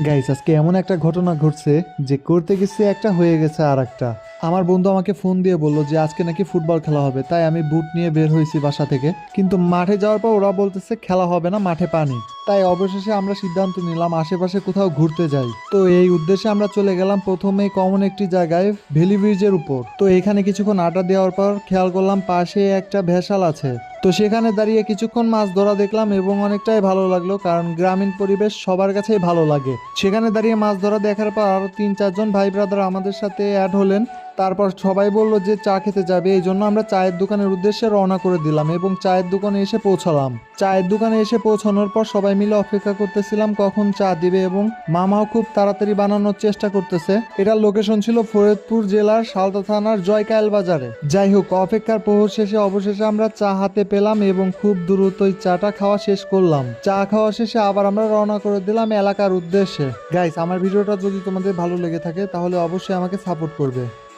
Guys আজকে এমন একটা ঘটনা ঘটছে যে করতে গেছে একটা হয়ে গেছে আর একটা। আমার বন্ধু আমাকে ফোন দিয়ে বললো যে আজকে নাকি ফুটবল খেলা হবে, তাই আমি বুট নিয়ে বের হয়েছি বাসা থেকে। কিন্তু মাঠে যাওয়ার পর ওরা বলতেছে খেলা হবে না, মাঠে পানি। তাই অবশেষে আমরা সিদ্ধান্ত নিলাম আশেপাশে কোথাও ঘুরতে যাই। তো এই উদ্দেশ্যে আমরা চলে গেলাম প্রথমে কমন একটি জায়গায়, ভ্যালি ব্রিজের উপর। তো এখানে কিছুক্ষণ আড্ডা দেওয়ার পর খেয়াল করলাম পাশে একটা ভেসাল আছে। তো সেখানে দাঁড়িয়ে কিছুক্ষণ মাছ ধরা দেখলাম এবং অনেকটাই ভালো লাগলো, কারণ গ্রামীণ পরিবেশ সবার কাছেই ভালো লাগে। সেখানে দাঁড়িয়ে মাছ ধরা দেখার পর আরো 3-4 জন ভাই ব্রাদার আমাদের সাথে অ্যাড হলেন। তারপর সবাই বলল যে চা খেতে যাবে, এই জন্য আমরা চায়ের দোকানের উদ্দেশ্যে রওনা করে দিলাম এবং চায়ের দোকানে এসে পৌঁছালাম। চায়ের দোকানে এসে পৌঁছানোর পর সবাই মিলে অপেক্ষা করতেছিলাম কখন চা দিবে, এবং মামাও খুব তাড়াতাড়ি বানানোর চেষ্টা করতেছে। এটার লোকেশন ছিল ফরিদপুর জেলার সালতা থানার জয়কায়াল বাজারে। যাই হোক, অপেক্ষার প্রহর শেষে অবশেষে আমরা চা হাতে পেলাম এবং খুব দ্রুতই চাটা খাওয়া শেষ করলাম। চা খাওয়া শেষে আবার আমরা রওনা করে দিলাম এলাকার উদ্দেশ্যে। গাইস, আমার ভিডিওটা যদি তোমাদের ভালো লেগে থাকে তাহলে অবশ্যই আমাকে সাপোর্ট করবে।